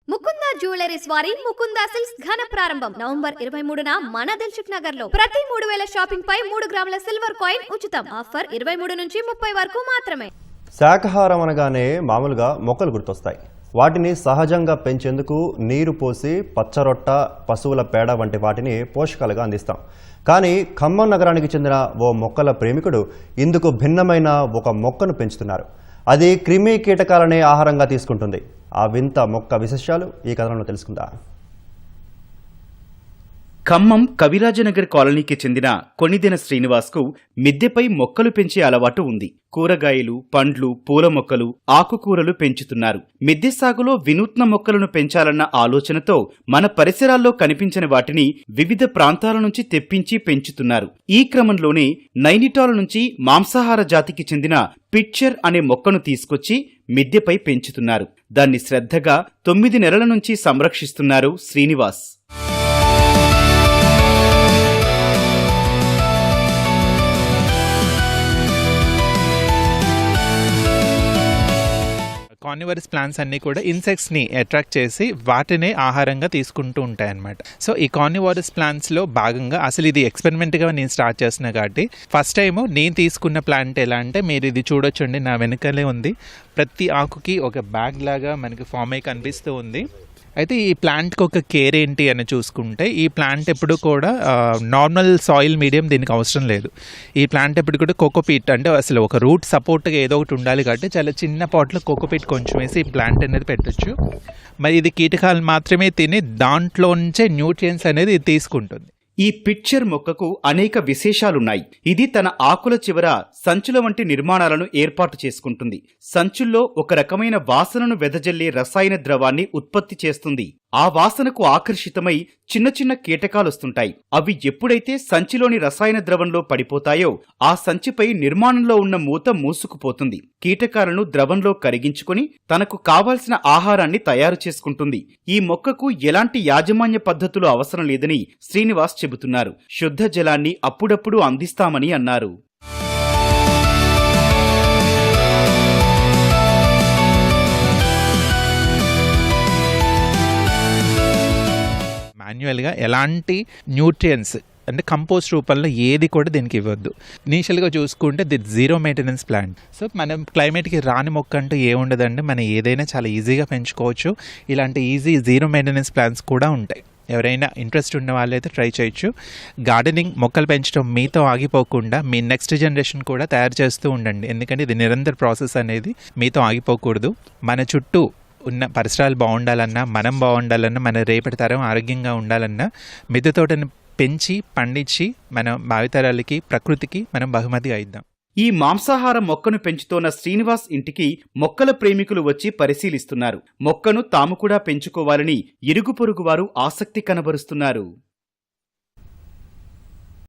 Mukunda jewelleries వారి Mukunda silks ఘన ప్రారంభం నవంబర్ 23న మన దిల్సుఖ్ నగర్ లో ప్రతి 3000 షాపింగ్ పై 3 గ్రాముల సిల్వర్ కాయిన్ ఉచితం. ఆఫర్ 23 నుంచి 30 వరకు మాత్రమే. శాకాహారం అనగానే మామూలుగా మొక్కలు గుర్తొస్తాయి. వాటిని సహజంగా పెంచేందుకు నీరు పోసి పచ్చరొట్ట, పశువుల పేడ వంటి వాటిని పోషకాలుగా అందిస్తాం. కానీ ఖమ్మం నగరానికి చెందిన ఓ మొక్కల ప్రేమికుడు ఇందుకు భిన్నమైన ఒక మొక్కను పెంచుతున్నారు. అది క్రిమి కీటకాలనే ఆహారంగా తీసుకుంటుంది. ఆ వింత మొక్క విశేషాలు ఈ కథనంలో తెలుసుకుందాం. ఖమ్మం కవిరాజనగర్ కాలనీకి చెందిన కొనిదెన శ్రీనివాస్కు మిద్దెపై మొక్కలు పెంచే అలవాటు ఉంది. కూరగాయలు, పండ్లు, పూల మొక్కలు, ఆకుకూరలు పెంచుతున్నారు. మిద్దె సాగులో వినూత్న మొక్కలను పెంచాలన్న ఆలోచనతో మన పరిసరాల్లో కనిపించని వాటిని వివిధ ప్రాంతాల నుంచి తెప్పించి పెంచుతున్నారు. ఈ క్రమంలోనే నైనిటాల్ నుంచి మాంసాహార జాతికి చెందిన పిట్చర్ అనే మొక్కను తీసుకొచ్చి మిద్దెపై పెంచుతున్నారు. దాన్ని శ్రద్ధగా 9 నెలల నుంచి సంరక్షిస్తున్నారు శ్రీనివాస్. కార్నివరస్ ప్లాంట్స్ అన్నీ కూడా ఇన్సెక్ట్స్ని అట్రాక్ట్ చేసి వాటినే ఆహారంగా తీసుకుంటూ ఉంటాయి అన్నమాట. సో ఈ కార్నివరస్ ప్లాంట్స్లో భాగంగా అసలు ఇది ఎక్స్పెరిమెంట్గా నేను స్టార్ట్ చేస్తున్నా కాబట్టి ఫస్ట్ టైము నేను తీసుకున్న ప్లాంట్ ఎలా అంటే మీరు ఇది చూడొచ్చండి, నా వెనకలే ఉంది. ప్రతి ఆకుకి ఒక బ్యాగ్ లాగా మనకి ఫామ్ అయి కనిపిస్తూ ఉంది. అయితే ఈ ప్లాంట్కి ఒక కేర్ ఏంటి అని చూసుకుంటే ఈ ప్లాంట్ ఎప్పుడు కూడా నార్మల్ సాయిల్ మీడియం దీనికి అవసరం లేదు. ఈ ప్లాంట్ ఎప్పుడు కూడా కోకోపీట్ అంటే అసలు ఒక రూట్ సపోర్ట్గా ఏదో ఒకటి ఉండాలి కాబట్టి చాలా చిన్న పాట్లో కోకోపీట్ కొంచెం వేసి ఈ ప్లాంట్ అనేది పెట్టచ్చు. మరి ఇది కీటకాలు మాత్రమే తిని దాంట్లో నుంచే న్యూట్రియన్స్ అనేది ఇది తీసుకుంటుంది. ఈ పిట్చర్ మొక్కకు అనేక విశేషాలున్నాయి. ఇది తన ఆకుల చివర సంచుల వంటి నిర్మాణాలను ఏర్పాటు చేసుకుంటుంది. సంచుల్లో ఒక రకమైన వాసనను వెదజల్లే రసాయన ద్రవాన్ని ఉత్పత్తి చేస్తుంది. ఆ వాసనకు ఆకర్షితమై చిన్న చిన్న కీటకాలొస్తుంటాయి. అవి ఎప్పుడైతే సంచిలోని రసాయన ద్రవంలో పడిపోతాయో ఆ సంచిపై నిర్మాణంలో ఉన్న మూత మూసుకుపోతుంది. కీటకాలను ద్రవంలో కరిగించుకుని తనకు కావాల్సిన ఆహారాన్ని తయారు చేసుకుంటుంది. ఈ మొక్కకు ఎలాంటి యాజమాన్య పద్ధతులు అవసరం లేదని శ్రీనివాస్ చెబుతున్నారు. శుద్ధ జలాన్ని అప్పుడప్పుడు అందిస్తామని అన్నారు. మాన్యువల్గా ఎలాంటి న్యూట్రియన్స్ అంటే కంపోస్ట్ రూపంలో ఏది కూడా దీనికి ఇవ్వద్దు. ఇనీషియల్గా చూసుకుంటే the zero maintenance plant. So మనం క్లైమేట్కి రాని మొక్క అంటూ ఏముండదండి, మనం ఏదైనా చాలా ఈజీగా పెంచుకోవచ్చు. ఇలాంటి ఈజీ జీరో మెయింటెనెన్స్ ప్లాంట్స్ కూడా ఉంటాయి. ఎవరైనా ఇంట్రెస్ట్ ఉన్న వాళ్ళైతే ట్రై చేయొచ్చు. గార్డెనింగ్, మొక్కలు పెంచడం మీతో ఆగిపోకుండా మీ నెక్స్ట్ జనరేషన్ కూడా తయారు చేస్తూ ఉండండి. ఎందుకంటే ఇది నిరంతర ప్రాసెస్ అనేది మీతో ఆగిపోకూడదు. మన చుట్టూ ఉన్న పరిసరాలు బాగుండాలన్నా, మనం బాగుండాలన్నా, మన రేపటి తరం ఆరోగ్యంగా ఉండాలన్నా మిద్దె తోటను పెంచి పండించి మన భావితరాలకి, ప్రకృతికి మనం బహుమతిగా ఇద్దాం. ఈ మాంసాహార మొక్కను పెంచుతోన్న శ్రీనివాస్ ఇంటికి మొక్కల ప్రేమికులు వచ్చి పరిశీలిస్తున్నారు. మొక్కను తాము కూడా పెంచుకోవాలని ఇరుగు పొరుగు వారు ఆసక్తి కనబరుస్తున్నారు.